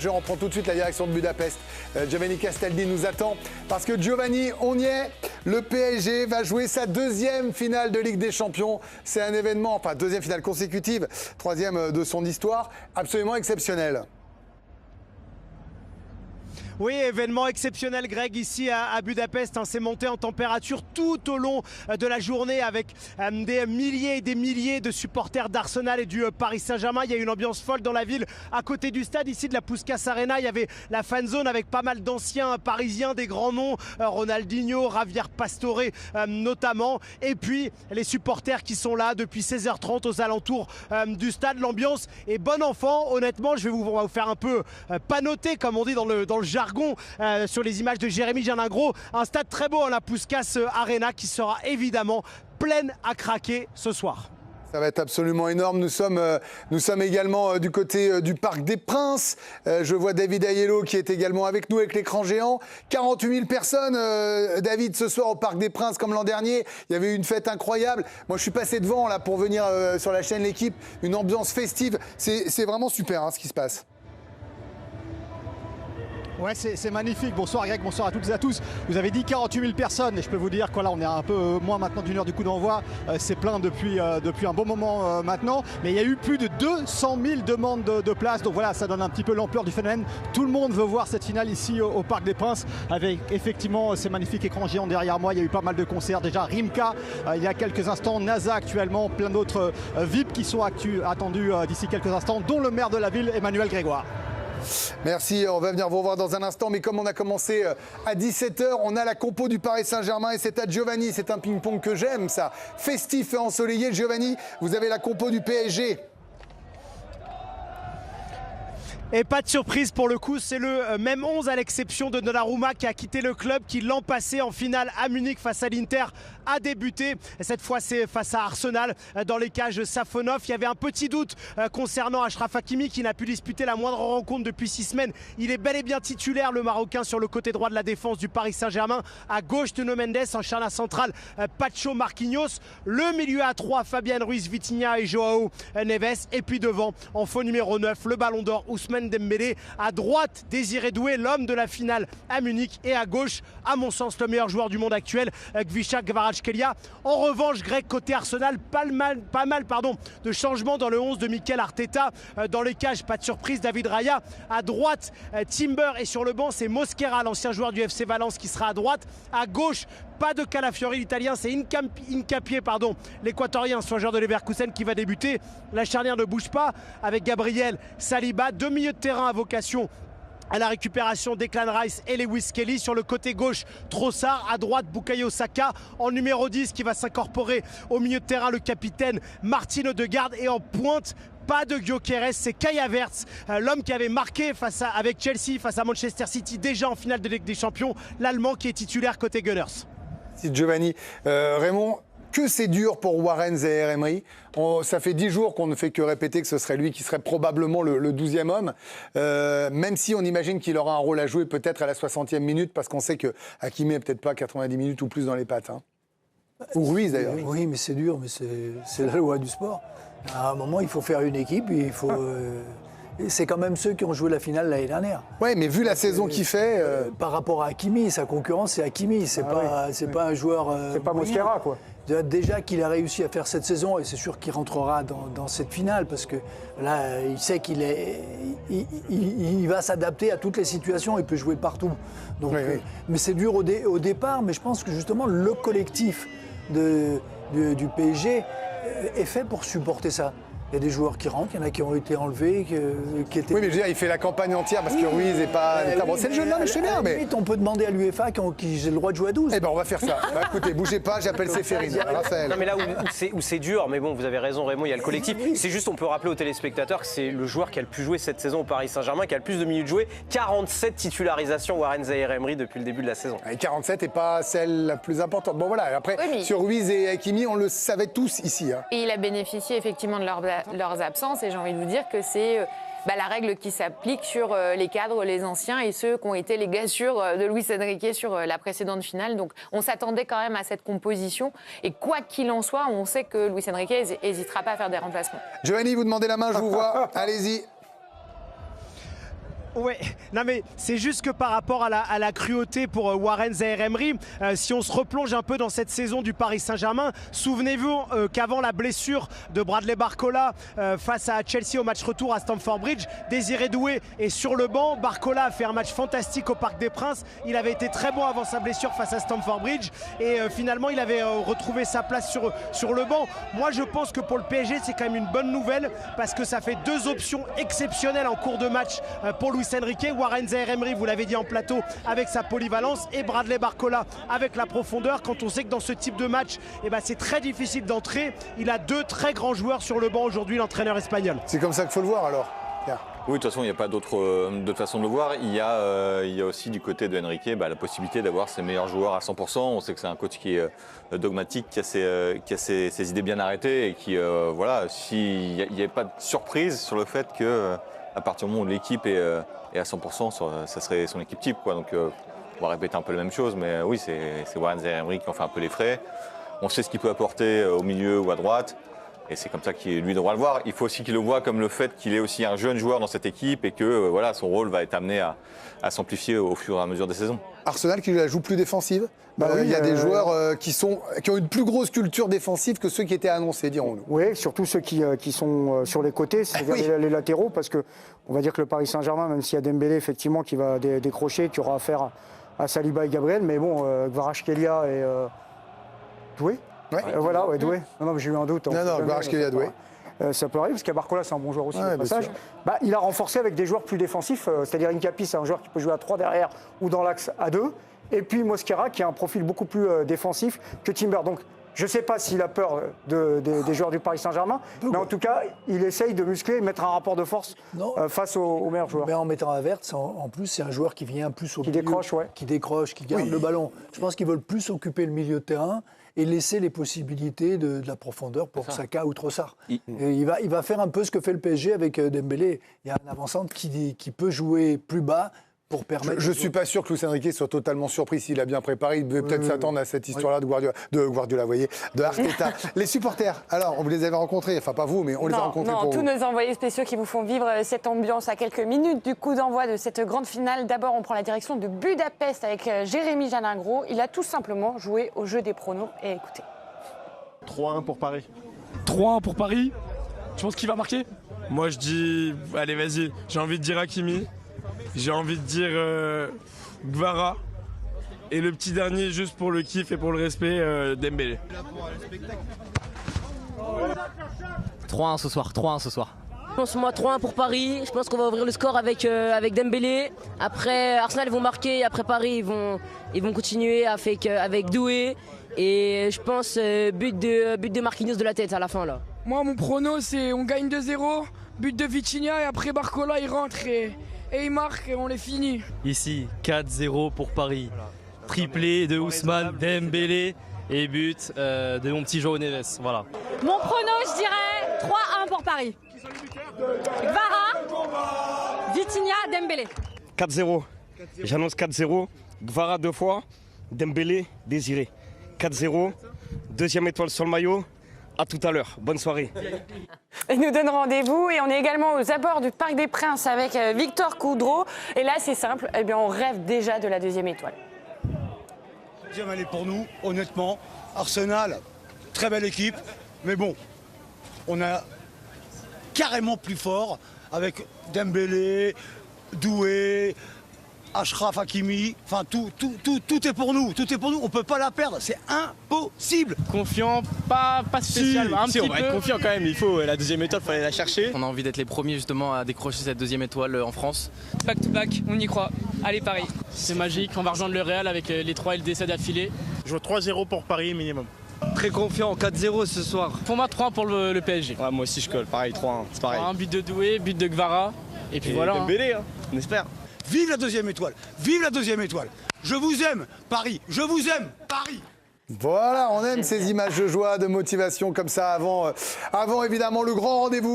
Je reprends tout de suite la direction de Budapest. Giovanni Castaldi nous attend parce que Giovanni, on y est. Le PSG va jouer sa deuxième finale de Ligue des Champions. C'est un événement, enfin deuxième finale consécutive, troisième de son histoire, absolument exceptionnel. Oui, événement exceptionnel, Greg, ici à Budapest. C'est monté en température tout au long de la journée avec des milliers et des milliers de supporters d'Arsenal et du Paris Saint-Germain. Il y a une ambiance folle dans la ville. À côté du stade, ici de la Puskás Arena, il y avait la fan zone avec pas mal d'anciens parisiens, des grands noms, Ronaldinho, Javier Pastore notamment. Et puis les supporters qui sont là depuis 16h30 aux alentours du stade. L'ambiance est bon enfant. Honnêtement, on va vous faire un peu panoter, comme on dit dans le jargon. Sur les images de Jérémy Jalingro, un stade très beau, la Puskás Arena, qui sera évidemment pleine à craquer ce soir. Ça va être absolument énorme. Nous sommes également du côté du Parc des Princes. Je vois David Aiello qui est également avec nous avec l'écran géant. 48 000 personnes, David, ce soir au Parc des Princes comme l'an dernier. Il y avait eu une fête incroyable. Moi, je suis passé devant là pour venir sur la chaîne L'Équipe. Une ambiance festive. C'est vraiment super ce qui se passe. Ouais, c'est magnifique. Bonsoir Greg, bonsoir à toutes et à tous. Vous avez dit 48 000 personnes et je peux vous dire qu'on est un peu moins maintenant d'une heure du coup d'envoi. C'est plein depuis un bon moment maintenant. Mais il y a eu plus de 200 000 demandes de place. Donc voilà, ça donne un petit peu l'ampleur du phénomène. Tout le monde veut voir cette finale ici au Parc des Princes avec effectivement ces magnifiques écrans géants derrière moi. Il y a eu pas mal de concerts. Déjà Rimka il y a quelques instants, NASA actuellement, plein d'autres VIP qui sont attendus d'ici quelques instants, dont le maire de la ville, Emmanuel Grégoire. Merci, on va venir vous revoir dans un instant, mais comme on a commencé à 17h, on a la compo du Paris Saint-Germain et c'est à Giovanni, c'est un ping-pong que j'aime ça, festif et ensoleillé. Giovanni, vous avez la compo du PSG. Et pas de surprise pour le coup, c'est le même 11 à l'exception de Donnarumma qui a quitté le club, qui l'an passé en finale à Munich face à l'Inter a débuté. Et cette fois c'est face à Arsenal dans les cages Safonov. Il y avait un petit doute concernant Achraf Hakimi qui n'a pu disputer la moindre rencontre depuis 6 semaines. Il est bel et bien titulaire, le Marocain, sur le côté droit de la défense du Paris Saint-Germain. À gauche, Nuno Mendes, en charnière centrale, Pacho Marquinhos. Le milieu à 3, Fabian Ruiz, Vitinha et Joao Neves. Et puis devant, en faux numéro 9, le ballon d'or, Ousmane Dembélé. À droite, Désiré Doué, l'homme de la finale à Munich. Et à gauche, à mon sens, le meilleur joueur du monde actuel, Gvisha Kvaratskhelia. En revanche, Greg, côté Arsenal, pas mal de changements dans le 11 de Mikel Arteta. Dans les cages, pas de surprise, David Raya. À droite, Timber. Et sur le banc, c'est Mosquera, l'ancien joueur du FC Valence, qui sera à droite. À gauche, pas de Calafiori, l'italien, c'est Hincapié, l'équatorien, soit joueur de Leverkusen, qui va débuter. La charnière ne bouge pas avec Gabriel Saliba. 2 milieux de terrain à vocation à la récupération, Declan Rice et Lewis Kelly. Sur le côté gauche, Trossard. À droite, Bukayo Saka. En numéro 10, qui va s'incorporer au milieu de terrain, le capitaine Martin Odegaard. Et en pointe, pas de Gyökeres, c'est Kai Havertz, l'homme qui avait marqué avec Chelsea face à Manchester City déjà en finale de Ligue des Champions. L'Allemand qui est titulaire côté Gunners. Merci Giovanni. Raymond, que c'est dur pour Warren Zaïre-Emery. Ça fait 10 jours qu'on ne fait que répéter que ce serait lui qui serait probablement le 12e homme, même si on imagine qu'il aura un rôle à jouer peut-être à la 60e minute, parce qu'on sait que Hakimi n'est peut-être pas 90 minutes ou plus dans les pattes. Ou Ruiz d'ailleurs. Oui, mais c'est dur, mais c'est la loi du sport. À un moment, il faut faire une équipe, il faut... C'est quand même ceux qui ont joué la finale l'année dernière. Oui, mais vu la saison qu'il fait... Par rapport à Hakimi, sa concurrence, c'est Hakimi. C'est pas un joueur... c'est pas Mosquera, quoi. Déjà qu'il a réussi à faire cette saison, et c'est sûr qu'il rentrera dans cette finale, parce que là, il sait qu'il il va s'adapter à toutes les situations, il peut jouer partout. Donc, oui. Mais c'est dur au départ, mais je pense que justement, le collectif du PSG est fait pour supporter ça. Il y a des joueurs qui rentrent, il y en a qui ont été enlevés, qui étaient... Oui, mais je veux dire, il fait la campagne entière parce que Ruiz n'est pas... Bon, c'est le jeu de là, mais je sais bien. Mais on peut demander à l'UEFA qui j'ai le droit de jouer à 12. Eh ben, on va faire ça. Bah, écoutez, bougez pas, j'appelle Séphérine. Raphaël. Non, mais là où c'est dur, mais bon, vous avez raison, Raymond, il y a le collectif. C'est juste, on peut rappeler aux téléspectateurs que c'est le joueur qui a le plus joué cette saison au Paris Saint-Germain, qui a le plus de minutes jouées. 47 titularisations, Warren Zaïre-Emery, depuis le début de la saison. Et 47 n'est pas celle la plus importante. Bon, voilà. Après, oui, sur Ruiz et Hakimi, on le savait tous ici. Et il a bénéficié effectivement de leurs absences. Et j'ai envie de vous dire que c'est la règle qui s'applique sur les cadres, les anciens et ceux qui ont été les gassures de Luis Enrique sur la précédente finale. Donc on s'attendait quand même à cette composition. Et quoi qu'il en soit, on sait que Luis Enrique n'hésitera pas à faire des remplacements. Giovanni, vous demandez la main, je vous vois. Allez-y. Ouais, non mais c'est juste que par rapport à la cruauté pour Warren Zaïre-Emery, si on se replonge un peu dans cette saison du Paris Saint-Germain, souvenez-vous qu'avant la blessure de Bradley Barcola face à Chelsea au match retour à Stamford Bridge, Désiré Doué est sur le banc. Barcola a fait un match fantastique au Parc des Princes. Il avait été très bon avant sa blessure face à Stamford Bridge et finalement il avait retrouvé sa place sur le banc. Moi je pense que pour le PSG c'est quand même une bonne nouvelle parce que ça fait 2 options exceptionnelles en cours de match pour Luis Enrique. Warren Zaïre-Emery, vous l'avez dit en plateau, avec sa polyvalence, et Bradley Barcola avec la profondeur. Quand on sait que dans ce type de match, c'est très difficile d'entrer. Il a 2 très grands joueurs sur le banc aujourd'hui, l'entraîneur espagnol. C'est comme ça qu'il faut le voir alors. Oui, de toute façon, il n'y a pas d'autre façon de le voir. Il y a aussi du côté de Enrique la possibilité d'avoir ses meilleurs joueurs à 100%. On sait que c'est un coach qui est dogmatique, qui a ses idées bien arrêtées et qui, s'il n'y avait pas de surprise sur le fait qu'à partir du moment où l'équipe est à 100%, ça serait son équipe type, quoi. Donc, on va répéter un peu la même chose, mais oui, c'est Warren Zaïre-Emery qui en fait un peu les frais. On sait ce qu'il peut apporter au milieu ou à droite. Et c'est comme ça qu'il lui devra le voir. Il faut aussi qu'il le voit comme le fait qu'il est aussi un jeune joueur dans cette équipe et que son rôle va être amené à s'amplifier au fur et à mesure des saisons. Arsenal qui la joue plus défensive. Il y a des joueurs qui ont une plus grosse culture défensive que ceux qui étaient annoncés, dirons-nous. Oui, surtout ceux qui sont sur les côtés, c'est-à-dire les latéraux, parce qu'on va dire que le Paris Saint-Germain, même s'il y a Dembélé effectivement qui va décrocher, qui aura affaire à Saliba et Gabriel, mais bon, Kvaratskhelia et Doué. Doué. Non, mais j'ai eu un doute. Kvaratskhelia, Doué. Ça peut arriver, parce qu'à Barcola, c'est un bon joueur aussi, au passage. Il a renforcé avec des joueurs plus défensifs, c'est-à-dire Hincapié, c'est un joueur qui peut jouer à 3 derrière ou dans l'axe à 2. Et puis Mosquera, qui a un profil beaucoup plus défensif que Timber. Donc, je ne sais pas s'il a peur des joueurs du Paris Saint-Germain, mais en tout cas, il essaye de muscler et mettre un rapport de force face aux meilleurs joueurs. Mais en mettant Havertz, en plus, c'est un joueur qui vient plus au milieu, qui décroche, qui garde le ballon. Je pense qu'ils veulent plus occuper le milieu de terrain et laisser les possibilités de la profondeur pour Saka ou Trossard. Il va faire un peu ce que fait le PSG avec Dembélé. Il y a un avant-centre qui peut jouer plus bas pour permettre... Je ne suis pas sûr que Luis Enrique soit totalement surpris s'il a bien préparé. Il devait peut-être s'attendre à cette histoire-là de Arteta. Les supporters, alors, on vous les avait rencontrés, enfin pas vous, mais on les a rencontrés pour tous vous. nos envoyés spéciaux qui vous font vivre cette ambiance à quelques minutes du coup d'envoi de cette grande finale. D'abord, on prend la direction de Budapest avec Jérémy Jalingro. Il a tout simplement joué au jeu des pronos. Et écoutez. 3-1 pour Paris. 3-1 pour Paris. Tu penses qu'il va marquer? Moi, je dis... Allez, vas-y. J'ai envie de dire Hakimi. J'ai envie de dire Gvara. Et le petit dernier, juste pour le kiff et pour le respect, Dembélé. 3-1 ce soir, 3-1 ce soir. Je pense moi 3-1 pour Paris. Je pense qu'on va ouvrir le score avec Dembélé. Après, Arsenal ils vont marquer. Après Paris, ils vont continuer avec Doué. Et je pense but de Marquinhos de la tête à la fin là. Moi, mon prono, c'est on gagne 2-0. But de Vitinha et après Barcola, il rentre et il marque et on les finit. Ici, 4-0 pour Paris. Triplé de Ousmane Dembélé et but de mon petit João Neves. Voilà. Mon prono, je dirais 3-1 pour Paris. Gvara, Vitinha, Dembélé. 4-0. J'annonce 4-0. Gvara 2 fois, Dembélé, Désiré. 4-0. 2e étoile sur le maillot. À tout à l'heure. Bonne soirée. Il nous donne rendez-vous et on est également aux abords du Parc des Princes avec Victor Coudreau. Et là, c'est simple, on rêve déjà de la 2e étoile. Deuxième année pour nous, honnêtement. Arsenal, très belle équipe. Mais bon, on a carrément plus fort avec Dembélé, Doué, Achraf Hakimi. Enfin, tout est pour nous. Tout est pour nous. On ne peut pas la perdre. C'est impossible. Confiant, pas spécialement. Un petit on va être confiant quand même. Il faut la 2e étoile, il fallait la chercher. On a envie d'être les premiers justement à décrocher cette 2e étoile en France. Back to back, on y croit. Allez Paris. C'est magique, on va rejoindre le Real avec les 3 LDC d'affilée. Je vois 3-0 pour Paris minimum. Très confiant, 4-0 ce soir. Pour moi, 3 pour le PSG. Ouais, moi aussi je colle, pareil, 3-1, c'est pareil. Un but de Doué, but de Gvara. Et puis voilà. Dembélé, on espère. Vive la 2e étoile. Vive la 2e étoile. Je vous aime, Paris. Je vous aime, Paris. Voilà, on aime ces images de joie, de motivation comme ça avant évidemment le grand rendez-vous.